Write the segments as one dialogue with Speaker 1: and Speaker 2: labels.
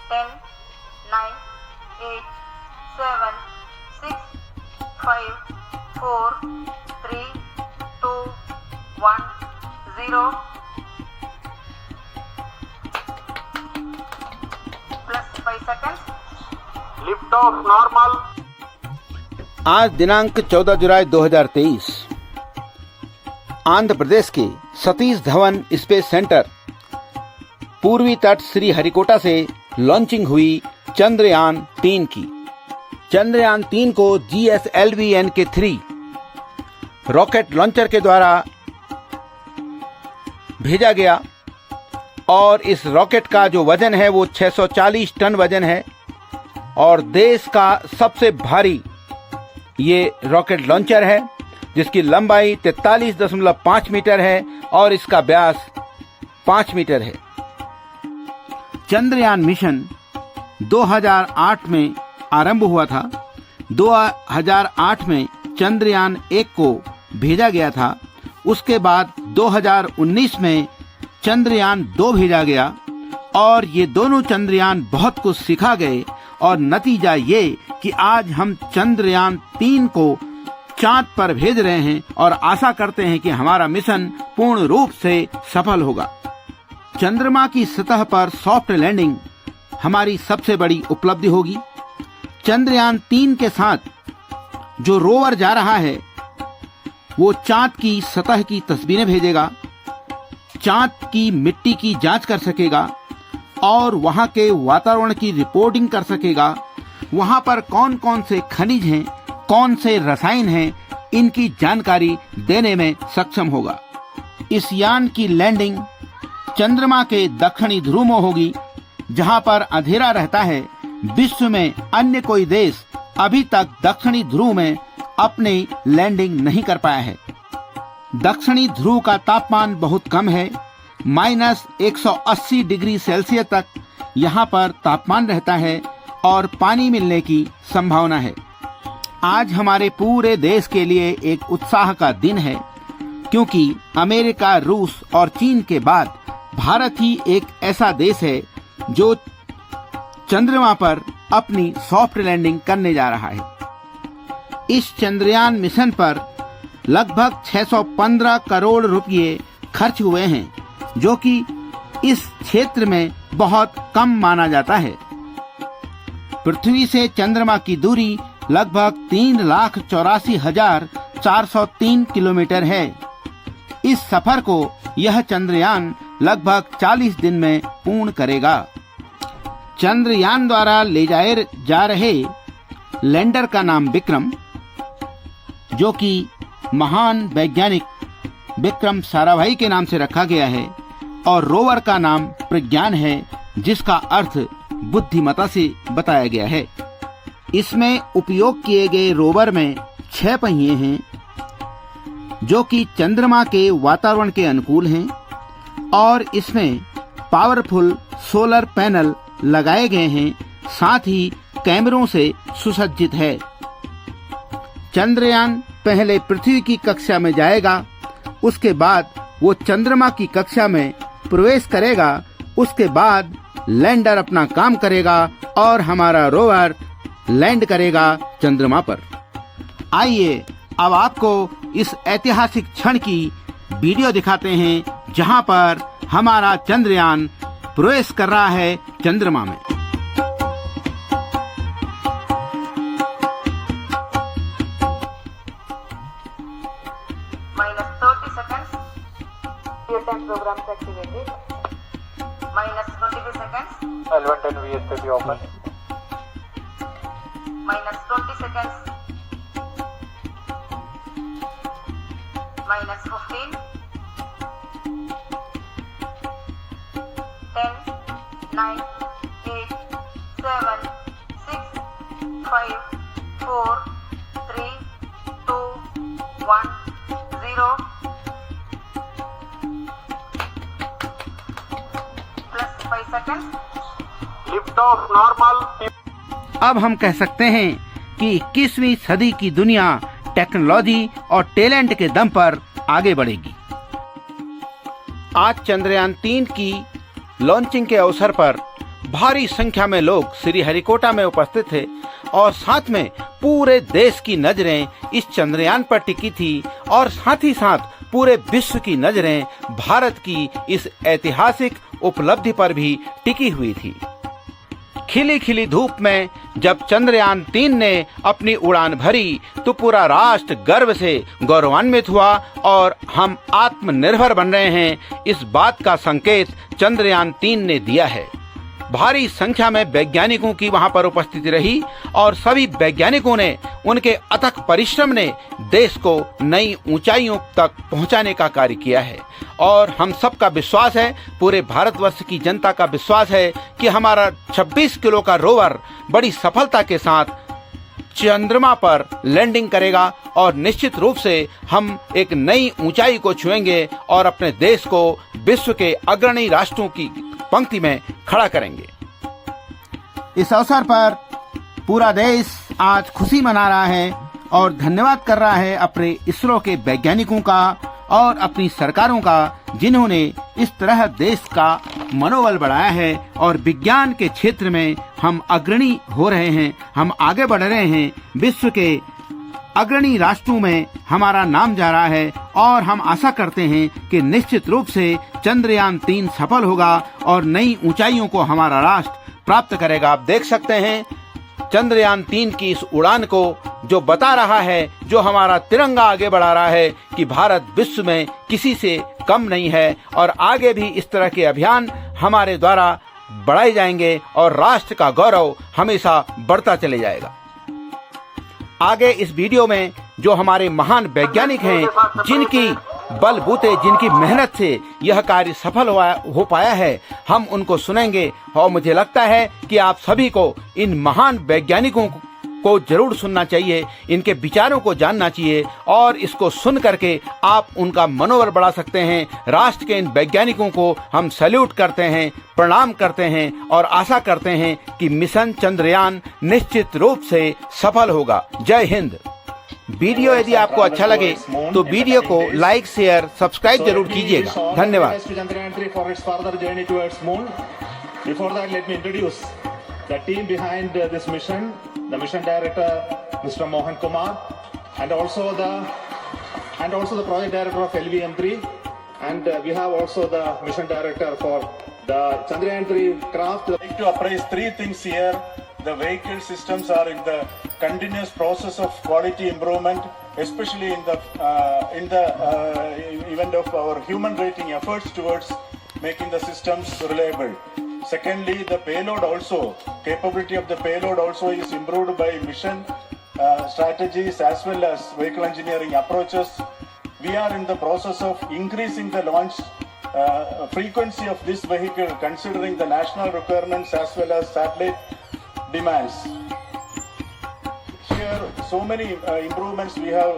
Speaker 1: 10, 9, 8, 7, 6, 5, 4, 3, 2, 1, 0. Plus 5 seconds.
Speaker 2: Lift off normal.
Speaker 3: आज दिनांक 14 जुलाई 2023 आंध्र प्रदेश के सतीश धवन स्पेस सेंटर पूर्वी तट श्रीहरिकोटा से लॉन्चिंग हुई चंद्रयान 3 की। चंद्रयान 3 को GSLV-NK3 रॉकेट लॉन्चर के द्वारा भेजा गया और इस रॉकेट का जो वजन है वो 640 टन वजन है और देश का सबसे भारी ये रॉकेट लॉन्चर है जिसकी लंबाई 43.5 मीटर है और इसका व्यास 5 मीटर है। चंद्रयान मिशन 2008 में आरंभ हुआ था। 2008 में चंद्रयान 1 को भेजा गया था। उसके बाद 2019 में चंद्रयान 2 भेजा गया और ये दोनों चंद्रयान बहुत कुछ सिखा गए और नतीजा ये कि आज हम चंद्रयान 3 को चांद पर भेज रहे हैं और आशा करते हैं कि हमारा मिशन पूर्ण रूप से सफल होगा। चंद्रमा की सतह पर सॉफ्ट लैंडिंग हमारी सबसे बड़ी उपलब्धि होगी। चंद्रयान 3 के साथ जो रोवर जा रहा है वो चांद की सतह की तस्वीरें भेजेगा, चांद की मिट्टी की जांच कर सकेगा और वहां के वातावरण की रिपोर्टिंग कर सकेगा। वहां पर कौन कौन से खनिज हैं, कौन से रसायन हैं, इनकी जानकारी देने में सक्षम होगा। इस यान की लैंडिंग चंद्रमा के दक्षिणी ध्रुव में होगी जहां पर अंधेरा रहता है। विश्व में अन्य कोई देश अभी तक दक्षिणी ध्रुव में अपनी लैंडिंग नहीं कर पाया है। दक्षिणी ध्रुव का तापमान बहुत कम है, -180 डिग्री सेल्सियस तक यहाँ पर तापमान रहता है और पानी मिलने की संभावना है। आज हमारे पूरे देश के लिए एक उत्साह का दिन है क्योंकि अमेरिका, रूस और चीन के बाद भारत ही एक ऐसा देश है जो चंद्रमा पर अपनी सॉफ्ट लैंडिंग करने जा रहा है। इस चंद्रयान मिशन पर लगभग 615 करोड़ रुपये खर्च हुए हैं जो कि इस क्षेत्र में बहुत कम माना जाता है। पृथ्वी से चंद्रमा की दूरी लगभग 3,84,403 किलोमीटर है। इस सफर को यह चंद्रयान लगभग 40 दिन में पूर्ण करेगा। चंद्रयान द्वारा ले जाए जा रहे लैंडर का नाम विक्रम, जो कि महान वैज्ञानिक विक्रम साराभाई के नाम से रखा गया है, और रोवर का नाम प्रज्ञान है जिसका अर्थ बुद्धिमता से बताया गया है। इसमें उपयोग किए गए रोवर में 6 पहिए हैं जो कि चंद्रमा के वातावरण के अनुकूल हैं और इसमें पावरफुल सोलर पैनल लगाए गए हैं, साथ ही कैमरों से सुसज्जित है। चंद्रयान पहले पृथ्वी की कक्षा में जाएगा, उसके बाद वो चंद्रमा की कक्षा में प्रवेश करेगा, उसके बाद लैंडर अपना काम करेगा और हमारा रोवर लैंड करेगा चंद्रमा पर। आइए अब आपको इस ऐतिहासिक क्षण की वीडियो दिखाते हैं जहां पर हमारा चंद्रयान प्रवेश कर रहा है चंद्रमा में।
Speaker 1: -30 seconds. Your time program activated. -25 seconds.
Speaker 2: L110 VSTP open.
Speaker 1: -20 seconds. -15. 10, 9, 8, 7, 6, 5, 4, 3, 2, 1, 0. Plus 5 seconds.
Speaker 2: Lift off normal.
Speaker 3: अब हम कह सकते हैं कि 21वीं सदी की दुनिया टेक्नोलॉजी और टैलेंट के दम पर आगे बढ़ेगी। आज चंद्रयान 3 की लॉन्चिंग के अवसर पर भारी संख्या में लोग श्रीहरिकोटा में उपस्थित थे और साथ में पूरे देश की नजरें इस चंद्रयान पर टिकी थी और साथ ही साथ पूरे विश्व की नजरें भारत की इस ऐतिहासिक उपलब्धि पर भी टिकी हुई थी। खिली खिली धूप में जब चंद्रयान 3 ने अपनी उड़ान भरी तो पूरा राष्ट्र गर्व से गौरवान्वित हुआ और हम आत्मनिर्भर बन रहे हैं, इस बात का संकेत चंद्रयान 3 ने दिया है। भारी संख्या में वैज्ञानिकों की वहां पर उपस्थिति रही और सभी वैज्ञानिकों ने उनके अथक परिश्रम ने देश को नई ऊंचाइयों तक पहुंचाने का कार्य किया है और हम सबका विश्वास है, पूरे भारतवर्ष की जनता का विश्वास है कि हमारा 26 किलो का रोवर बड़ी सफलता के साथ चंद्रमा पर लैंडिंग करेगा और निश्चित रूप से हम एक नई ऊंचाई को छुएंगे और अपने देश को विश्व के अग्रणी राष्ट्रों की पंक्ति में खड़ा करेंगे। इस अवसर पर पूरा देश आज खुशी मना रहा है और धन्यवाद कर रहा है अपने इसरो के वैज्ञानिकों का और अपनी सरकारों का, जिन्होंने इस तरह देश का मनोबल बढ़ाया है और विज्ञान के क्षेत्र में हम अग्रणी हो रहे हैं, हम आगे बढ़ रहे हैं, विश्व के अग्रणी राष्ट्रों में हमारा नाम जा रहा है और हम आशा करते हैं कि निश्चित रूप से चंद्रयान 3 सफल होगा और नई ऊंचाइयों को हमारा राष्ट्र प्राप्त करेगा। आप देख सकते हैं चंद्रयान 3 की इस उड़ान को, जो बता रहा है, जो हमारा तिरंगा आगे बढ़ा रहा है कि भारत विश्व में किसी से कम नहीं है और आगे भी इस तरह के अभियान हमारे द्वारा बढ़ाए जाएंगे और राष्ट्र का गौरव हमेशा बढ़ता चले जाएगा। आगे इस वीडियो में जो हमारे महान वैज्ञानिक हैं, जिनकी बलबूते, जिनकी मेहनत से यह कार्य सफल हो पाया है, हम उनको सुनेंगे और मुझे लगता है कि आप सभी को इन महान वैज्ञानिकों को जरूर सुनना चाहिए, इनके विचारों को जानना चाहिए और इसको सुन करके आप उनका मनोबल बढ़ा सकते हैं। राष्ट्र के इन वैज्ञानिकों को हम सैल्यूट करते हैं, प्रणाम करते हैं और आशा करते हैं कि मिशन चंद्रयान निश्चित रूप से सफल होगा। जय हिंद। वीडियो यदि आपको अच्छा लगे तो वीडियो को लाइक, शेयर, सब्सक्राइब जरूर कीजिएगा। धन्यवाद।
Speaker 4: The team behind this mission, the mission director, Mr. Mohan Kumar, and also the project director of LVM3, and we have also the mission director for the Chandrayaan 3 craft. I'd like to appraise three things here. The vehicle systems are in the continuous process of quality improvement, especially in the event of our human rating efforts towards making the systems reliable. Secondly, the payload also, capability of the payload also is improved by mission strategies as well as vehicle engineering approaches. We are in the process of increasing the launch frequency of this vehicle considering the national requirements as well as satellite demands. Here, so many improvements we have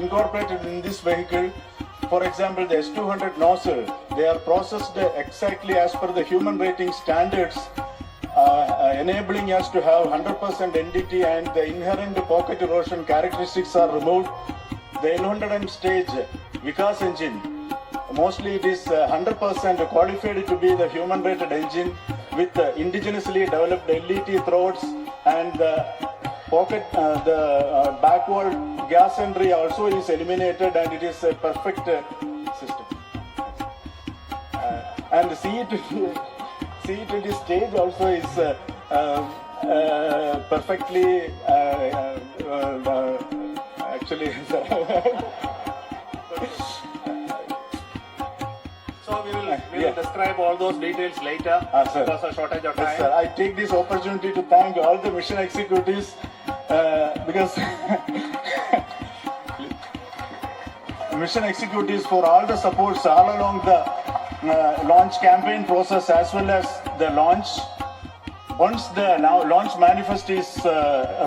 Speaker 4: incorporated in this vehicle. For example, the S200 nozzle, they are processed exactly as per the human rating standards, enabling us to have 100% NDT and the inherent pocket erosion characteristics are removed. The L100M stage Vikas engine, mostly it is 100% qualified to be the human rated engine with indigenously developed LET throats and the pocket, the backward gas entry also is eliminated and it is a perfect system. And C20 stage also is perfectly actually so we will describe all those details later because of shortage of time. Yes, sir. I take this opportunity to thank all the mission executives because mission executives for all the supports all along the launch campaign process as well as the launch. Once the launch manifest is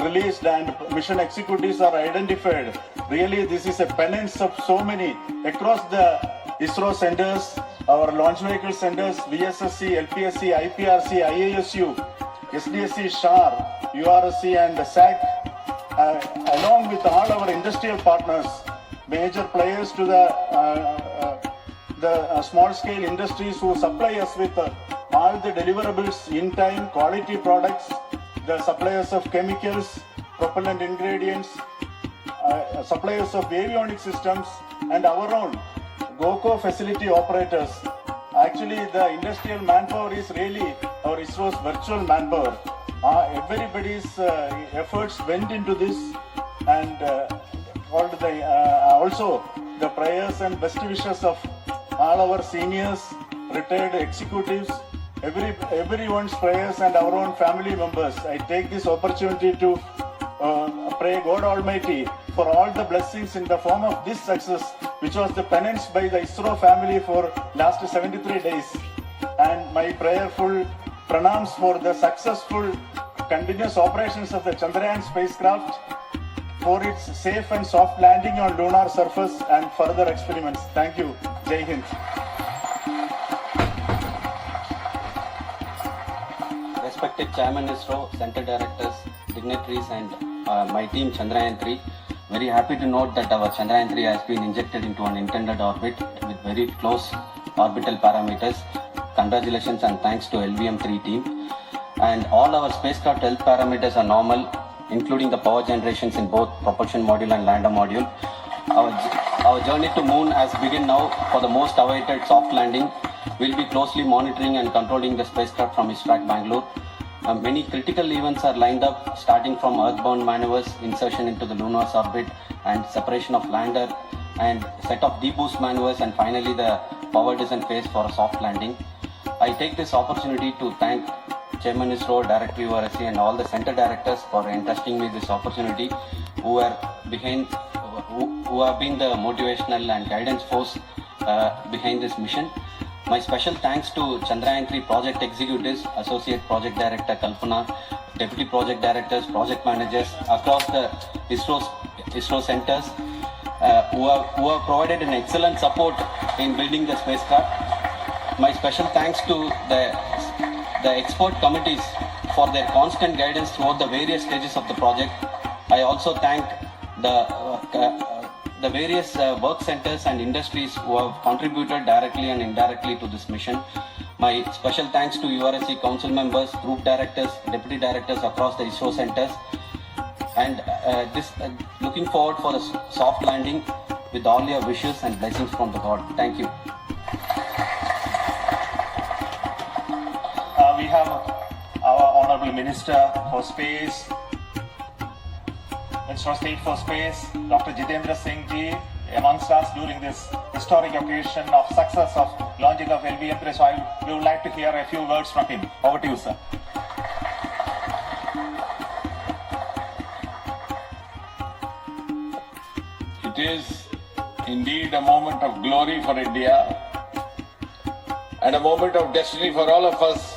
Speaker 4: released and mission executives are identified, really this is a penance of so many across the ISRO centers, our launch vehicle centers, VSSC, LPSC, IPRC, IASU, SDSC SHAR, URSC and SAC, along with all our industrial partners, major players to the small scale industries who supply us with all the deliverables in time, quality products, the suppliers of chemicals, propellant ingredients, suppliers of avionic systems, and our own GOCO facility operators. Actually, the industrial manpower is really our ISRO's virtual manpower. Everybody's efforts went into this, and also the prayers and best wishes of all our seniors, retired executives, everyone's prayers and our own family members. I take this opportunity to pray God Almighty for all the blessings in the form of this success, which was the penance by the ISRO family for last 73 days. And my prayerful pranams for the successful continuous operations of the Chandrayaan spacecraft, for its safe and soft landing on lunar surface and further experiments. Thank you. Jai Hind.
Speaker 5: Respected Chairman ISRO, Center Directors, dignitaries and my team Chandrayaan 3. Very happy to note that our Chandrayaan 3 has been injected into an intended orbit with very close orbital parameters. Congratulations and thanks to LVM3 team. And all our spacecraft health parameters are normal, including the power generations in both propulsion module and lander module. Our journey to moon has begun now for the most awaited soft landing. We'll be closely monitoring and controlling the spacecraft from ISRAC Bangalore. Many critical events are lined up, starting from earthbound maneuvers, insertion into the lunar orbit, and separation of lander, and set of deboost maneuvers, and finally the power descent phase for a soft landing. I take this opportunity to thank Chairman ISRO, Director URSC, and all the center directors for entrusting me this opportunity, who have been the motivational and guidance force behind this mission. My special thanks to Chandrayaan 3 project executives, Associate Project Director Kalpana, Deputy Project Directors, Project Managers across the ISRO centers who have provided an excellent support in building the spacecraft. My special thanks to the expert committees for their constant guidance throughout the various stages of the project. I also thank the various work centers and industries who have contributed directly and indirectly to this mission. My special thanks to URSC council members, group directors, deputy directors across the ISRO centers, and looking forward for the soft landing with all your wishes and blessings from the God. Thank you.
Speaker 6: We have our Honorable Minister for Space, Minister of State for Space, Dr. Jitendra Singh ji, amongst us during this historic occasion of success of launching of LVM3. So we would like to hear a few words from him. Over to you, sir.
Speaker 7: It is indeed a moment of glory for India and a moment of destiny for all of us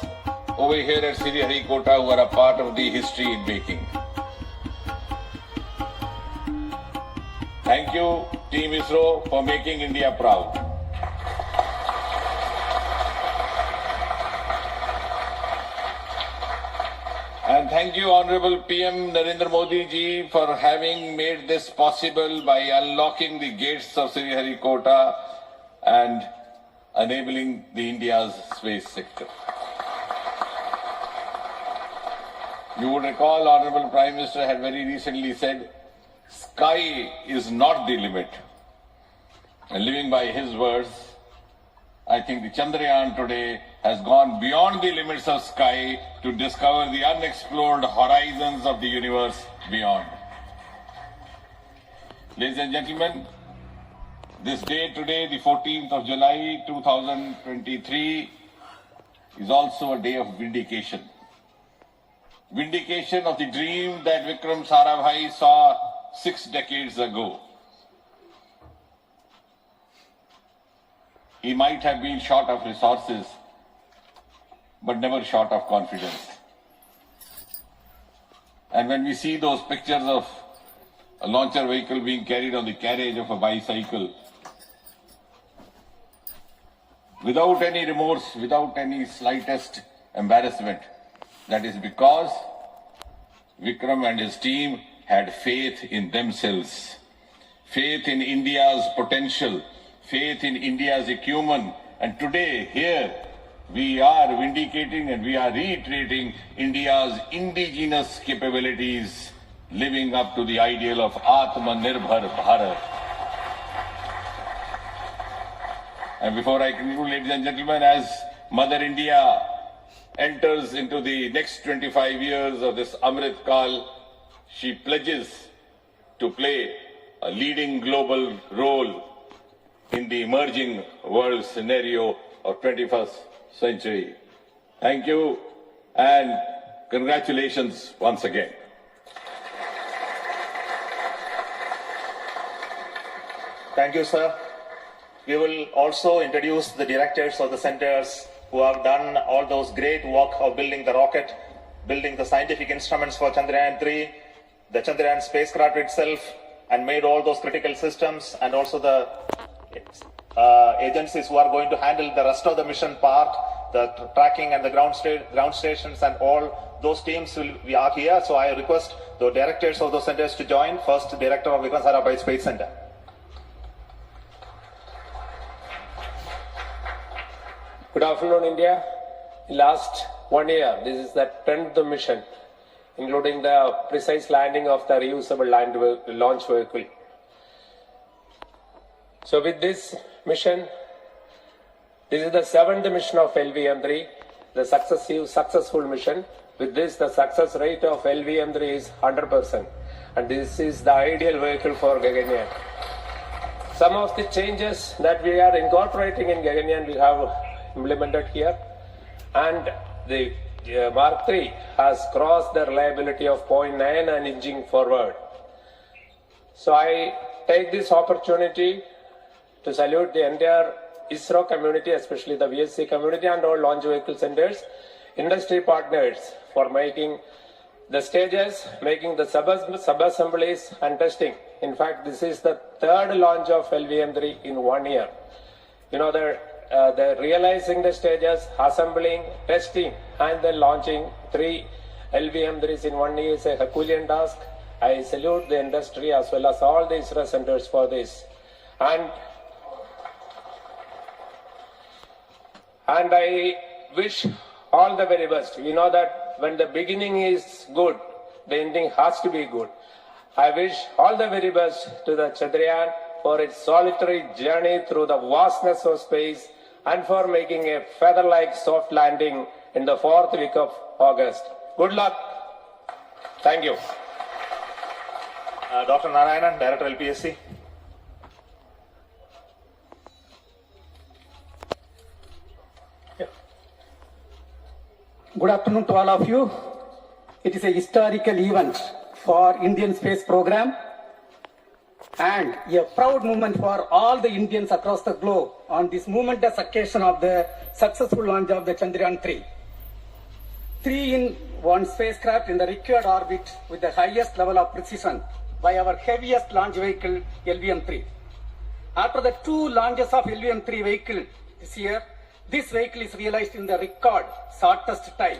Speaker 7: over here at Sriharikota, who are a part of the history in making. Thank you, Team ISRO, for making India proud. And thank you, Honorable PM Narendra Modi ji, for having made this possible by unlocking the gates of Sriharikota and enabling the India's space sector. You would recall, Honorable Prime Minister had very recently said, sky is not the limit. And living by his words, I think the Chandrayaan today has gone beyond the limits of sky to discover the unexplored horizons of the universe beyond. Ladies and gentlemen, this day today, the 14th of July 2023, is also a day of vindication. Vindication of the dream that Vikram Sarabhai saw 6 decades ago. He might have been short of resources, but never short of confidence. And when we see those pictures of a launcher vehicle being carried on the carriage of a bicycle, without any remorse, without any slightest embarrassment, that is because Vikram and his team had faith in themselves, faith in India's potential, faith in India's acumen. And today, here, we are vindicating and we are reiterating India's indigenous capabilities, living up to the ideal of Atmanirbhar Bharat. And before I conclude, ladies and gentlemen, as Mother India enters into the next 25 years of this Amrit Kal, she pledges to play a leading global role in the emerging world scenario of 21st century. Thank you and congratulations once again.
Speaker 6: Thank you, sir. We will also introduce the directors of the centers who have done all those great work of building the rocket, building the scientific instruments for Chandrayaan 3, the Chandrayaan spacecraft itself, and made all those critical systems, and also the agencies who are going to handle the rest of the mission part, the tracking and the ground stations, and all those teams we are here. So I request the directors of those centers to join. First, Director of Vikram Sarabhai Space Center.
Speaker 8: Good afternoon, India. In last 1 year, this is the 10th mission, including the precise landing of the reusable launch vehicle. So with this mission, this is the 7th mission of LVM-3, the successful mission. With this, the success rate of LVM-3 is 100%. And this is the ideal vehicle for Gaganyaan. Some of the changes that we are incorporating in Gaganyaan, we have implemented here, and the Mark III has crossed the reliability of 0.9 and inching forward. So I take this opportunity to salute the entire ISRO community, especially the VSC community and all launch vehicle centers, industry partners for making the stages, making the sub-assemblies and testing. In fact, this is the 3rd launch of LVM-3 in 1 year. You know, they're realizing the stages, assembling, testing, and then launching 3 LVM-3s in 1 year is a Herculean task. I salute the industry as well as all the ISRO centers for this. And I wish all the very best. We know that when the beginning is good, the ending has to be good. I wish all the very best to the Chandrayaan for its solitary journey through the vastness of space and for making a feather-like soft landing in the 4th week of August. Good luck. Thank you.
Speaker 6: Dr. Narayanan, Director LPSC.
Speaker 9: Good afternoon to all of you. It is a historical event for Indian space program and a proud moment for all the Indians across the globe on this momentous occasion of the successful launch of the Chandrayaan 3. 3-in-1 spacecraft in the required orbit with the highest level of precision by our heaviest launch vehicle LVM-3. After the 2 launches of LVM-3 vehicle this year, this vehicle is realized in the record shortest time.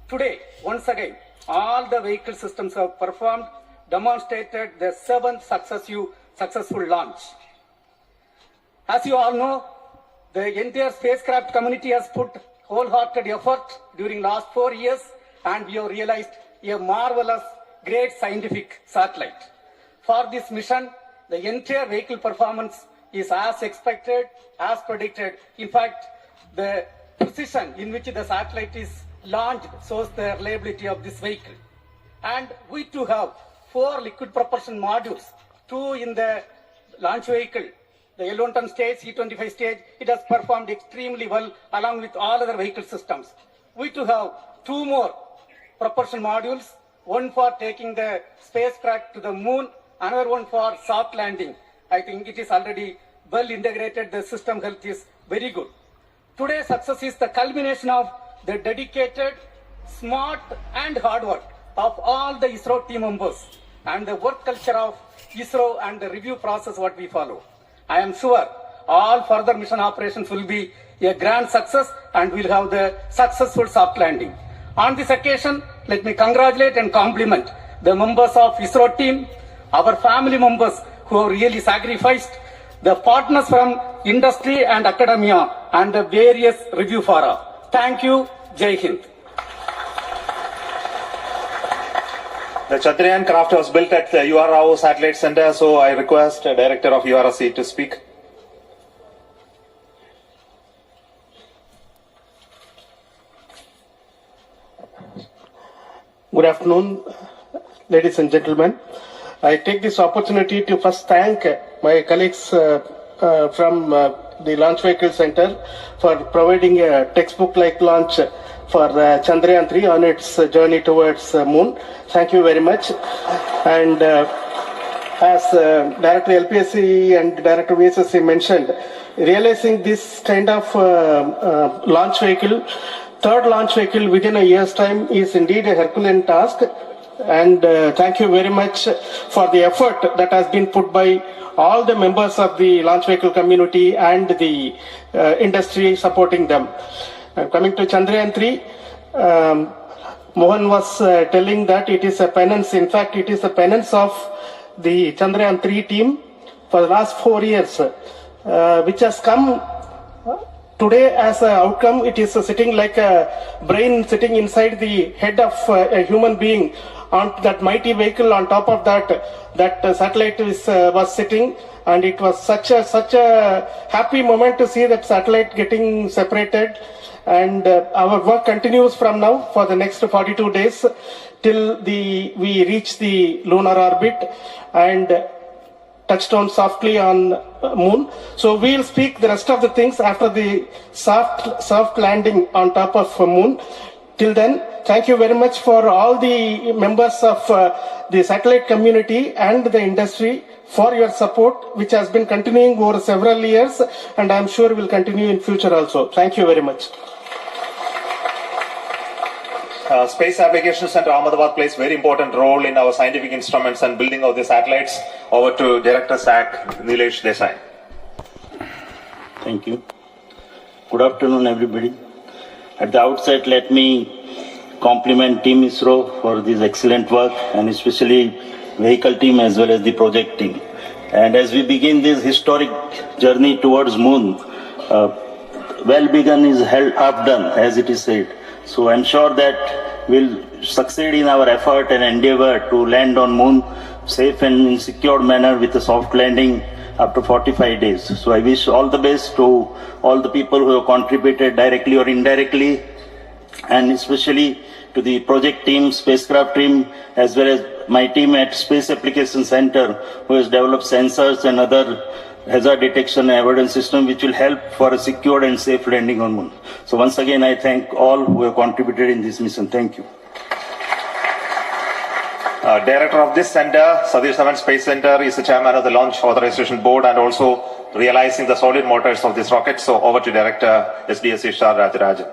Speaker 9: Today, once again, all the vehicle systems have performed, demonstrated the 7th successful launch. As you all know, the entire spacecraft community has put wholehearted effort during last 4 years, and we have realized a marvelous, great scientific satellite. For this mission, the entire vehicle performance is as expected, as predicted. In fact, the precision in which the satellite is launched shows the reliability of this vehicle. And we too have 4 liquid propulsion modules, 2 in the launch vehicle. The L110 stage, C25 stage, it has performed extremely well along with all other vehicle systems. We too have 2 more propulsion modules, one for taking the spacecraft to the moon, another one for soft landing. I think it is already well integrated. The system health is very good. Today's success is the culmination of the dedicated, smart and hard work of all the ISRO team members and the work culture of ISRO and the review process what we follow. I am sure all further mission operations will be a grand success and we'll have the successful soft landing. On this occasion, let me congratulate and compliment the members of ISRO team, our family members who have really sacrificed, the partners from industry and academia and the various review fora. Thank you. Jai Hind.
Speaker 6: The Chandrayaan craft was built at the URO Satellite Center, so I request the Director of URC to speak.
Speaker 10: Good afternoon, ladies and gentlemen. I take this opportunity to first thank my colleagues from the Launch Vehicle Center for providing a textbook-like launch for Chandrayaan 3 on its journey towards Moon. Thank you very much. And as Director LPSC and Director VSSC mentioned, realizing this kind of launch vehicle, third launch vehicle within a year's time is indeed a Herculean task. And thank you very much for the effort that has been put by all the members of the launch vehicle community and the industry supporting them. Coming to Chandrayaan 3, Mohan was telling that it is a penance. In fact, it is a penance of the Chandrayaan 3 team for the last 4 years, which has come today as an outcome. It is sitting like a brain sitting inside the head of a human being on that mighty vehicle. On top of that satellite was sitting, and it was such a happy moment to see that satellite getting separated. And our work continues from now for the next 42 days till we reach the lunar orbit and touchdown softly on Moon. So we'll speak the rest of the things after the soft landing on top of Moon. Till then, thank you very much for all the members of the satellite community and the industry for your support, which has been continuing over several years, and I'm sure will continue in future also. Thank you very much.
Speaker 6: Space Application Center Ahmedabad plays a very important role in our scientific instruments and building of the satellites. Over to Director SAC, Nilesh Desai.
Speaker 11: Thank you. Good afternoon, everybody. At the outset, let me compliment Team ISRO for this excellent work, and especially vehicle team as well as the project team. And as we begin this historic journey towards Moon, well begun is half done, as it is said. So I'm sure that we'll succeed in our effort and endeavor to land on Moon safe and in secure manner with a soft landing after 45 days. So I wish all the best to all the people who have contributed directly or indirectly, and especially to the project team, spacecraft team, as well as my team at Space Application Center, who has developed sensors and other hazard detection and avoidance system which will help for a secure and safe landing on Moon. So once again, I thank all who have contributed in this mission. Thank you.
Speaker 6: Director of this center, Satish Dhawan Space Center, is the chairman of the Launch Authorization Board and also realizing the solid motors of this rocket. So over to Director SDSC SHAR Rajarajan.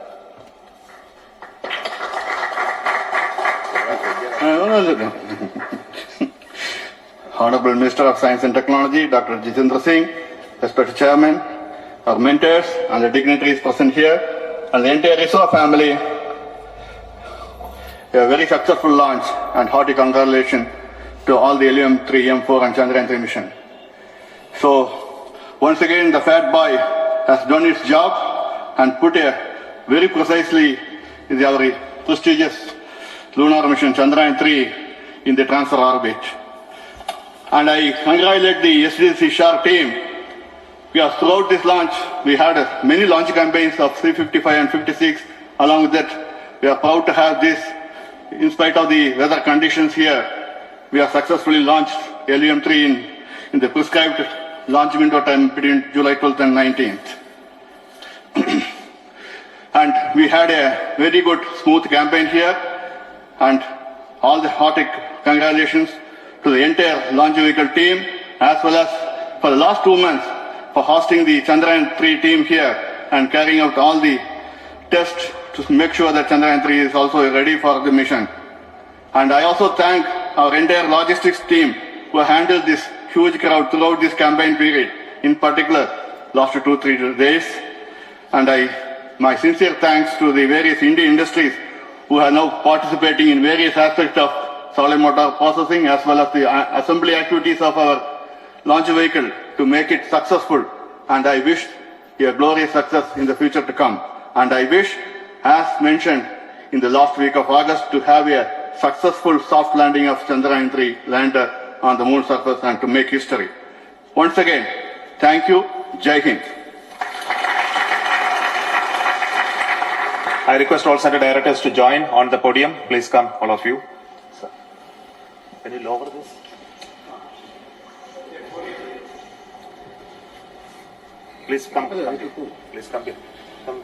Speaker 12: Honorable Minister of Science and Technology, Dr. Jitendra Singh, respected Chairman, our mentors and the dignitaries present here, and the entire ISRO family, a very successful launch and hearty congratulations to all the LM-3, M4 and Chandrayaan 3 mission. So, once again, the Fat Boy has done its job and put very precisely our prestigious lunar mission Chandrayaan 3 in the transfer orbit. And I congratulate the SDSC SHAR team. Throughout this launch, we had many launch campaigns of 355 and 56. Along with that, we are proud to have this. In spite of the weather conditions here, we have successfully launched LM-3 in the prescribed launch window time between July 12th and 19th. And we had a very good, smooth campaign here. And all the hearty congratulations to the entire launch vehicle team, as well as for the last 2 months for hosting the Chandrayaan 3 team here and carrying out all the tests to make sure that Chandrayaan 3 is also ready for the mission. And I also thank our entire logistics team who handled this huge crowd throughout this campaign period, in particular last 2-3 days. And my sincere thanks to the various Indian industries who are now participating in various aspects of solid motor processing as well as the assembly activities of our launch vehicle to make it successful. And I wish a glorious success in the future to come. And I wish as mentioned in the last week of August, to have a successful soft landing of Chandrayaan 3 lander on the moon surface and to make history. Once again, thank you. Jai Hind.
Speaker 6: I request all center directors to join on the podium. Please come, all of you. Can you lower this? Please come. Please come here. Come.